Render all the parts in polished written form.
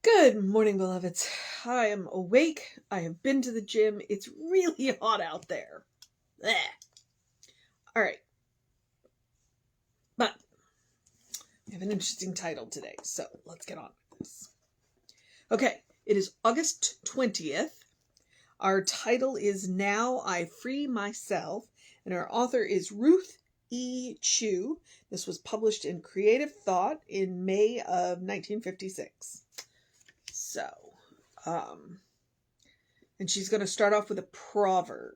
Good morning, beloveds. I am awake. I have been to the gym. It's really hot out there. Blech. All right. But I have an interesting title today, so let's get on with this. Okay, it is August 20th. Our title is Now I Free Myself, and our author is Ruth E. Chu. This was published in Creative Thought in May of 1956. So, and she's going to start off with a proverb.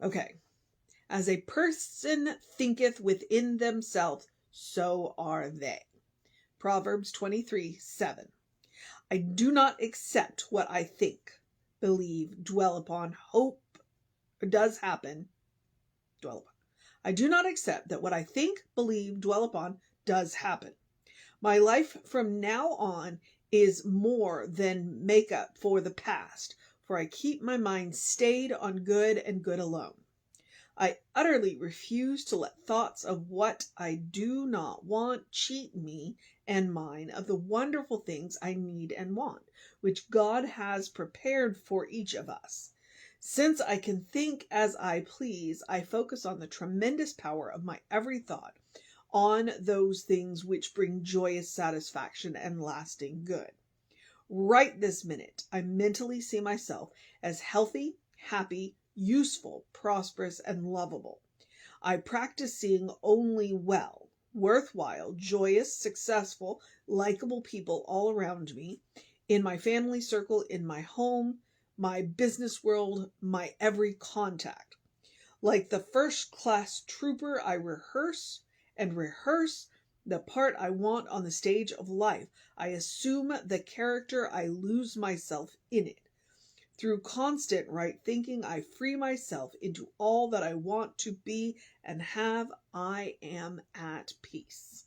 Okay. As a person thinketh within themselves, so are they. Proverbs 23:7. I do not accept what I think, believe, dwell upon, hope does happen, dwell upon. I do not accept that what I think, believe, dwell upon does happen. My life from now on is more than makeup for the past, for I keep my mind stayed on good and good alone. I utterly refuse to let thoughts of what I do not want cheat me and mine of the wonderful things I need and want, which God has prepared for each of us. Since I can think as I please, I focus on the tremendous power of my every thought, on those things which bring joyous satisfaction and lasting good. Right this minute, I mentally see myself as healthy, happy, useful, prosperous, and lovable. I practice seeing only well, worthwhile, joyous, successful, likable people all around me, in my family circle, in my home, my business world, my every contact. Like the first-class trooper, I rehearse and rehearse the part I want on the stage of life. I assume the character, I lose myself in it. Through constant right thinking, I free myself into all that I want to be and have. I am at peace.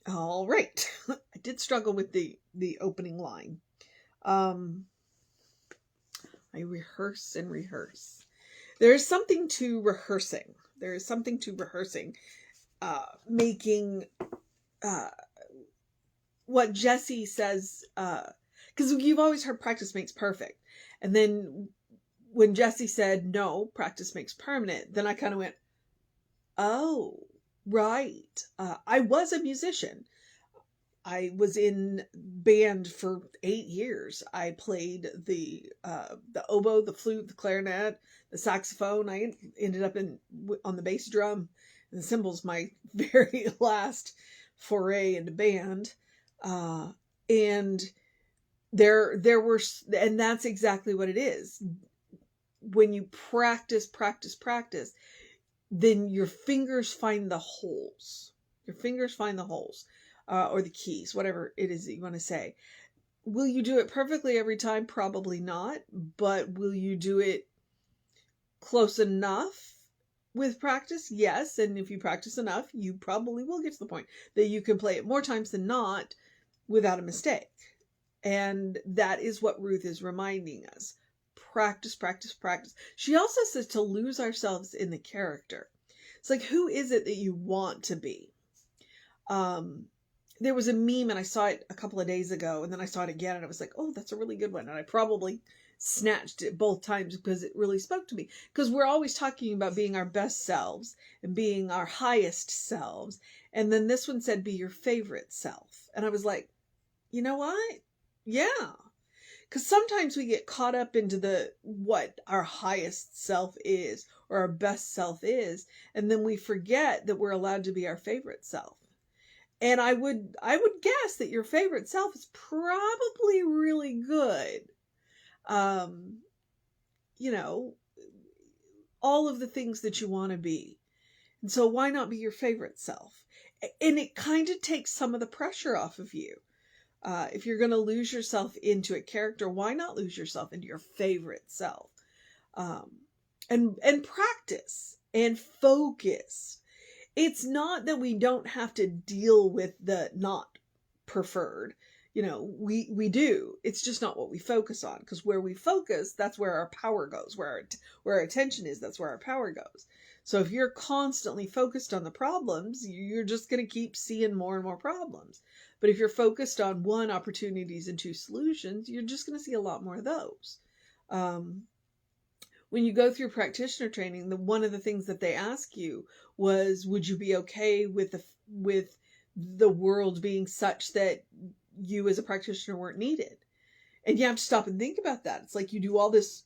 All right. I did struggle with the opening line. I rehearse and rehearse. There is something to rehearsing. Making what Jesse says, because you've always heard practice makes perfect. And then when Jesse said, no, practice makes permanent, then I kind of went, oh, right. I was a musician. I was in band for 8 years. I played the oboe, the flute, the clarinet, the saxophone. I ended up on the bass drum and the cymbals. My very last foray into band, and there were, and that's exactly what it is. When you practice, then your fingers find the holes. Or the keys, whatever it is that you want to say. Will you do it perfectly every time? Probably not. But will you do it close enough with practice? Yes. And if you practice enough, you probably will get to the point that you can play it more times than not without a mistake. And that is what Ruth is reminding us. Practice. She also says to lose ourselves in the character. It's like, who is it that you want to be? There was a meme and I saw it a couple of days ago and then I saw it again and I was like, oh, that's a really good one. And I probably snatched it both times because it really spoke to me. Because we're always talking about being our best selves and being our highest selves. And then this one said, be your favorite self. And I was like, you know what? Yeah. Because sometimes we get caught up into what our highest self is or our best self is. And then we forget that we're allowed to be our favorite self. And I would guess that your favorite self is probably really good. All of the things that you want to be. And so why not be your favorite self? And it kind of takes some of the pressure off of you. If you're going to lose yourself into a character, why not lose yourself into your favorite self? And practice and focus. It's not that we don't have to deal with the not preferred. we do. It's just not what we focus on, because where we focus, that's where our power goes. Where our attention is, that's where our power goes. So if you're constantly focused on the problems, you're just going to keep seeing more and more problems. But if you're focused on one, opportunities, and two, solutions, you're just going to see a lot more of those. When you go through practitioner training, one of the things that they ask you was, would you be okay with the world being such that you as a practitioner weren't needed? And you have to stop and think about that. It's like you do all this,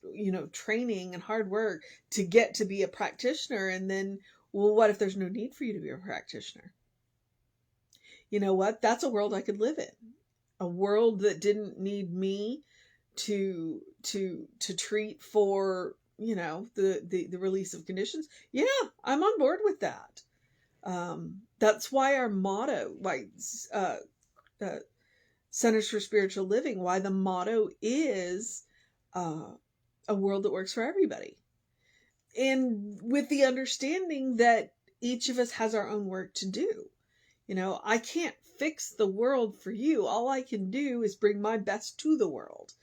training and hard work to get to be a practitioner. And then, well, what if there's no need for you to be a practitioner? You know what? That's a world I could live in. A world that didn't need me to treat for, the release of conditions. Yeah, I'm on board with that. That's why our motto, Centers for Spiritual Living, why the motto is a world that works for everybody. And with the understanding that each of us has our own work to do. I can't fix the world for you. All I can do is bring my best to the world.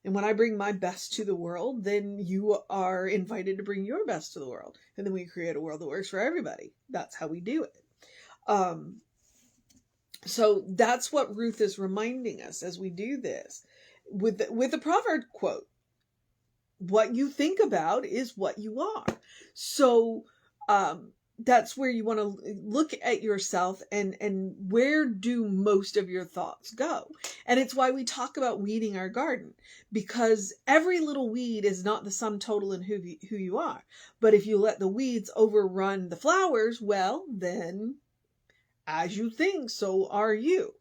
And when I bring my best to the world, then you are invited to bring your best to the world. And then we create a world that works for everybody. That's how we do it. So that's what Ruth is reminding us as we do this. With the proverb quote, what you think about is what you are. So that's where you want to look at yourself and where do most of your thoughts go. And it's why we talk about weeding our garden, because every little weed is not the sum total in who you are. But if you let the weeds overrun the flowers, well, then as you think, so are you.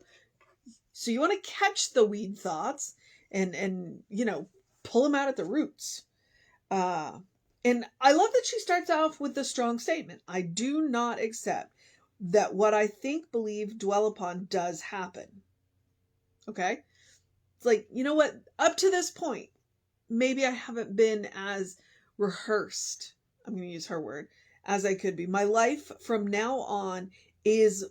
So you want to catch the weed thoughts and pull them out at the roots. And I love that she starts off with the strong statement. I do not accept that what I think, believe, dwell upon does happen. Okay? It's like, you know what? Up to this point, maybe I haven't been as rehearsed, I'm going to use her word, as I could be. My life from now on is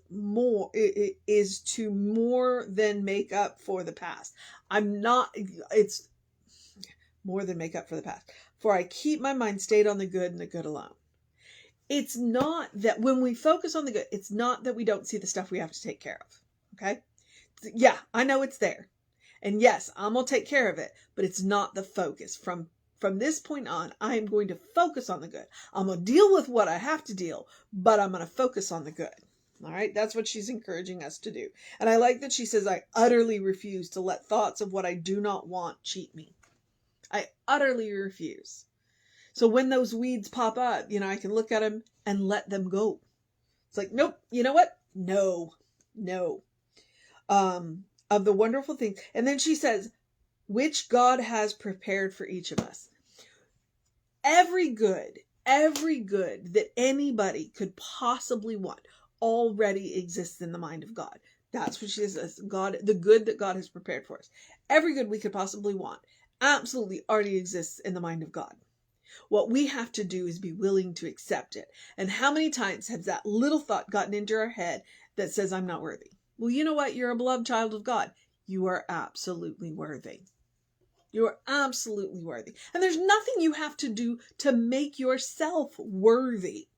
to more than make up for the past. It's more than make up for the past. For I keep my mind stayed on the good and the good alone. It's not that when we focus on the good, it's not that we don't see the stuff we have to take care of. Okay? Yeah, I know it's there. And yes, I'm going to take care of it, but it's not the focus. From this point on, I am going to focus on the good. I'm going to deal with what I have to deal, but I'm going to focus on the good. All right? That's what she's encouraging us to do. And I like that she says, I utterly refuse to let thoughts of what I do not want cheat me. I utterly refuse. So when those weeds pop up, I can look at them and let them go. It's like, nope, you know what? No. Of the wonderful things. And then she says, which God has prepared for each of us. Every good that anybody could possibly want already exists in the mind of God. That's what she says. God, the good that God has prepared for us. Every good we could possibly want absolutely already exists in the mind of God. What we have to do is be willing to accept it. And how many times has that little thought gotten into our head that says, I'm not worthy? Well, you know what? You're a beloved child of God. You are absolutely worthy. You are absolutely worthy. And there's nothing you have to do to make yourself worthy.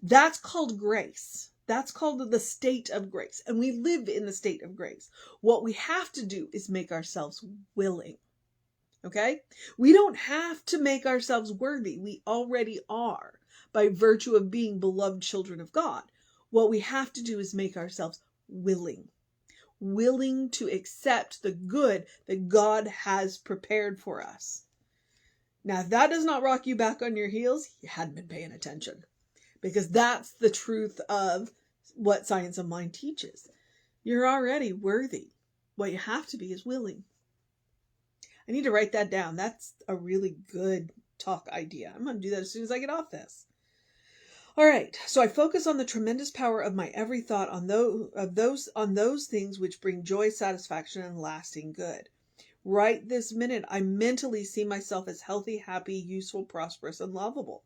That's called grace. That's called the state of grace. And we live in the state of grace. What we have to do is make ourselves willing. Okay? We don't have to make ourselves worthy. We already are by virtue of being beloved children of God. What we have to do is make ourselves willing to accept the good that God has prepared for us. Now, if that does not rock you back on your heels, you hadn't been paying attention, because that's the truth of what Science of Mind teaches. You're already worthy. What you have to be is willing. I need to write that down. That's a really good talk idea. I'm going to do that as soon as I get off this. All right. So I focus on the tremendous power of my every thought on those things which bring joy, satisfaction, and lasting good. Right this minute, I mentally see myself as healthy, happy, useful, prosperous, and lovable.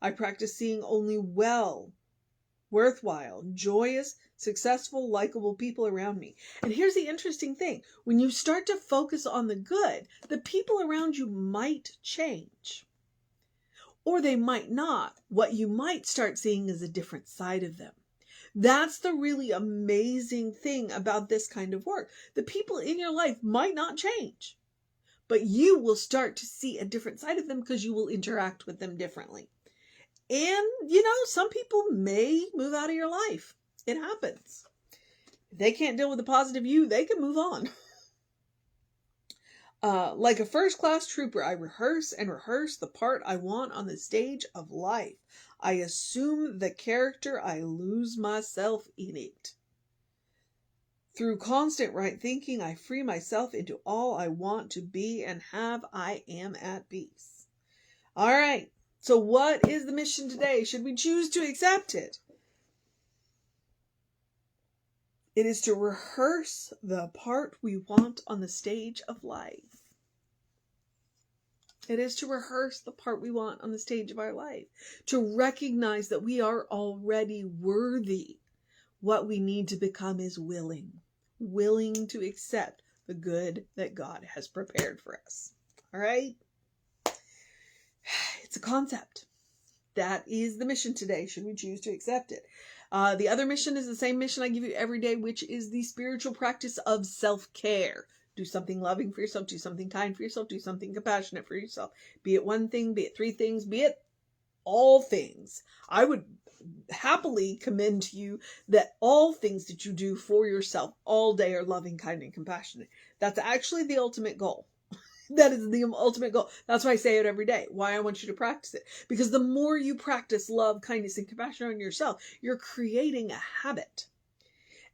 I practice seeing only well worthwhile, joyous, successful, likable people around me. And here's the interesting thing. When you start to focus on the good, the people around you might change. Or they might not. What you might start seeing is a different side of them. That's the really amazing thing about this kind of work. The people in your life might not change, but you will start to see a different side of them because you will interact with them differently. And, some people may move out of your life. It happens. If they can't deal with the positive you, they can move on. Like a first-class trooper, I rehearse and rehearse the part I want on the stage of life. I assume the character, I lose myself in it. Through constant right thinking, I free myself into all I want to be and have. I am at peace. All right. So what is the mission today? Should we choose to accept it? It is to rehearse the part we want on the stage of life. It is to rehearse the part we want on the stage of our life. To recognize that we are already worthy. What we need to become is willing. Willing to accept the good that God has prepared for us. All right? It's a concept. That is the mission today, should we choose to accept it. The other mission is the same mission I give you every day, which is the spiritual practice of self-care. Do something loving for yourself. Do something kind for yourself. Do something compassionate for yourself. Be it one thing, be it three things, be it all things. I would happily commend to you that all things that you do for yourself all day are loving, kind, and compassionate. That's actually the ultimate goal. That is the ultimate goal. That's why I say it every day. Why I want you to practice it. Because the more you practice love, kindness, and compassion on yourself, you're creating a habit.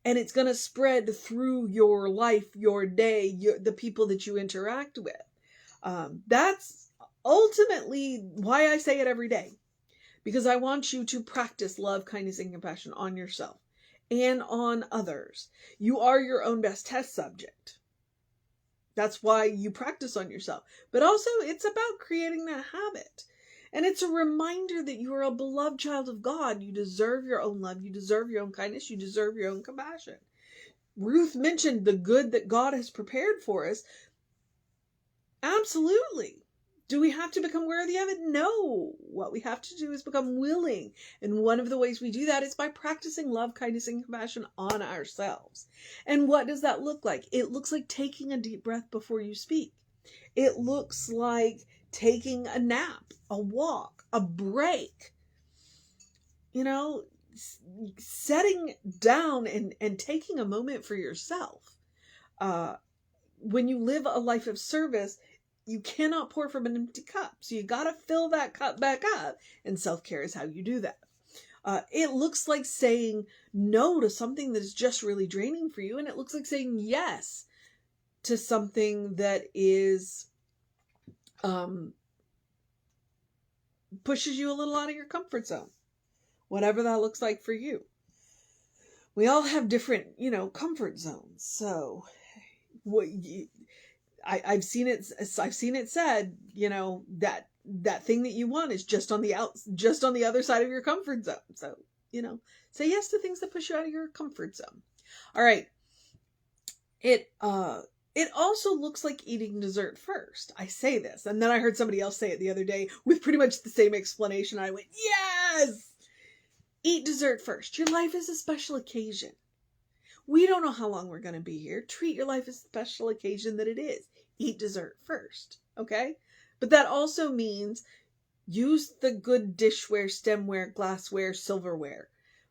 And it's going to spread through your life, your day, the people that you interact with. That's ultimately why I say it every day. Because I want you to practice love, kindness, and compassion on yourself and on others. You are your own best test subject. That's why you practice on yourself. But also, it's about creating that habit. And it's a reminder that you are a beloved child of God. You deserve your own love. You deserve your own kindness. You deserve your own compassion. Ruth mentioned the good that God has prepared for us. Absolutely. Do we have to become worthy of it? No. What we have to do is become willing. And one of the ways we do that is by practicing love, kindness, and compassion on ourselves. And what does that look like? It looks like taking a deep breath before you speak. It looks like taking a nap, a walk, a break. Setting down and taking a moment for yourself. When you live a life of service, you cannot pour from an empty cup. So you got to fill that cup back up. And self-care is how you do that. It looks like saying no to something that is just really draining for you. And it looks like saying yes to something that is pushes you a little out of your comfort zone. Whatever that looks like for you. We all have different, comfort zones. So I've seen it said, that thing that you want is just on the other side of your comfort zone. So, say yes to things that push you out of your comfort zone. All right. It also looks like eating dessert first. I say this, and then I heard somebody else say it the other day with pretty much the same explanation. I went, yes! Eat dessert first. Your life is a special occasion. We don't know how long we're going to be here. Treat your life as a special occasion that it is. Eat dessert first, okay? But that also means use the good dishware, stemware, glassware, silverware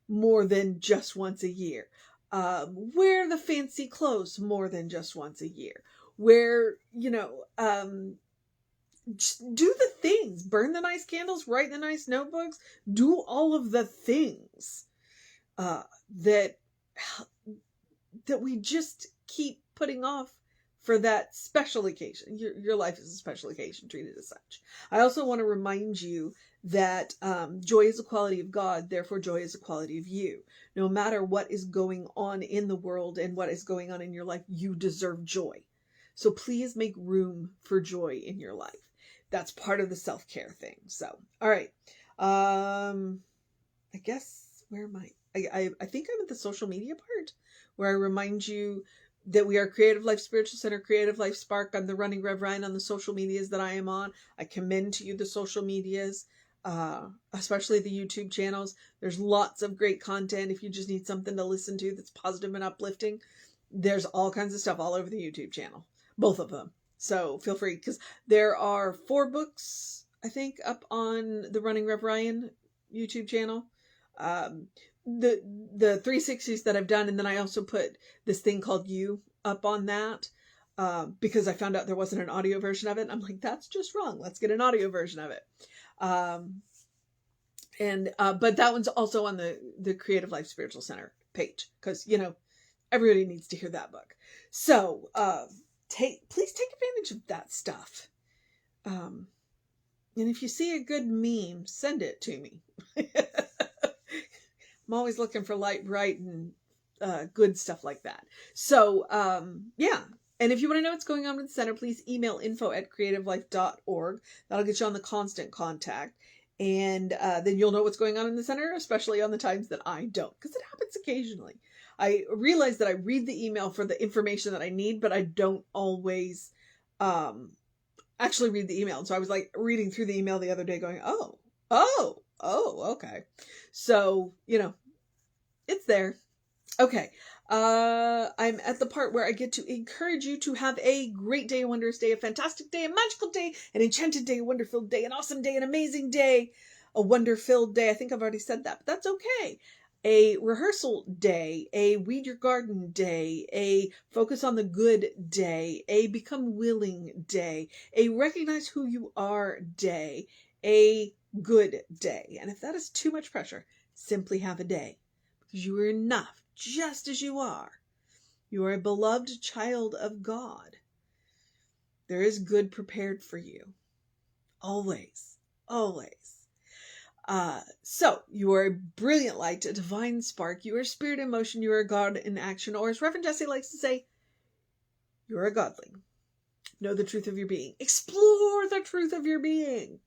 more than just once a year. Wear the fancy clothes more than just once a year. Just do the things. Burn the nice candles, write the nice notebooks, do all of the things that we just keep putting off for that special occasion. Your life is a special occasion, treat it as such. I also want to remind you that joy is a quality of God, therefore joy is a quality of you. No matter what is going on in the world and what is going on in your life, you deserve joy. So please make room for joy in your life. That's part of the self-care thing. So, all right. I guess where am I? I think I'm at the social media part where I remind you that we are Creative Life Spiritual Center, Creative Life Spark. I'm the running Rev Ryan on the social medias that I am on. I commend to you the social medias, especially the YouTube channels. There's lots of great content. If you just need something to listen to that's positive and uplifting, there's all kinds of stuff all over the YouTube channel, both of them. So feel free, because there are 4 books, I think, up on the Running Rev Ryan YouTube channel. The 360s that I've done, and then I also put this thing called You up on that, because I found out there wasn't an audio version of it. I'm like, that's just wrong. Let's get an audio version of it. But that one's also on the Creative Life Spiritual Center page, because, you know, everybody needs to hear that book. So, please take advantage of that stuff. And if you see a good meme, send it to me. I'm always looking for light, bright, and good stuff like that. So, yeah. And if you want to know what's going on with the center, please email info@creativelife.org. That'll get you on the constant contact. And then you'll know what's going on in the center, especially on the times that I don't, because it happens occasionally. I realize that I read the email for the information that I need, but I don't always actually read the email. And so I was like reading through the email the other day going, oh, okay. So, you know, it's there. Okay. I'm at the part where I get to encourage you to have a great day, a wondrous day, a fantastic day, a magical day, an enchanted day, a wonder-filled day, an awesome day, an amazing day, a wonder-filled day. I think I've already said that, but that's okay. A rehearsal day, a weed your garden day, a focus on the good day, a become willing day, a recognize who you are day, a good day. And if that is too much pressure, simply have a day, because you are enough just as you are. You are a beloved child of God. There is good prepared for you. Always. Always. So you are a brilliant light, a divine spark. You are spirit in motion. You are God in action. Or as Reverend Jesse likes to say, you are a godling. Know the truth of your being. Explore the truth of your being.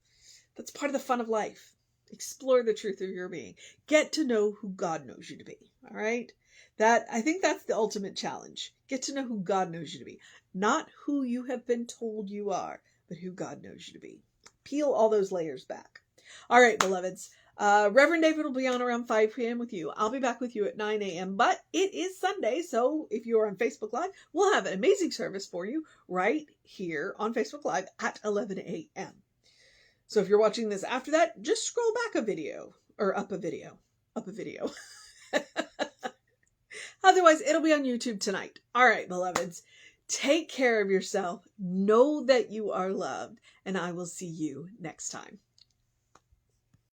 That's part of the fun of life. Explore the truth of your being. Get to know who God knows you to be. All right? I think that's the ultimate challenge. Get to know who God knows you to be. Not who you have been told you are, but who God knows you to be. Peel all those layers back. All right, beloveds. Reverend David will be on around 5 p.m. with you. I'll be back with you at 9 a.m. But it is Sunday, so if you are on Facebook Live, we'll have an amazing service for you right here on Facebook Live at 11 a.m. So if you're watching this after that, just scroll back a video, or up a video. Otherwise, it'll be on YouTube tonight. All right, beloveds, take care of yourself. Know that you are loved, and I will see you next time.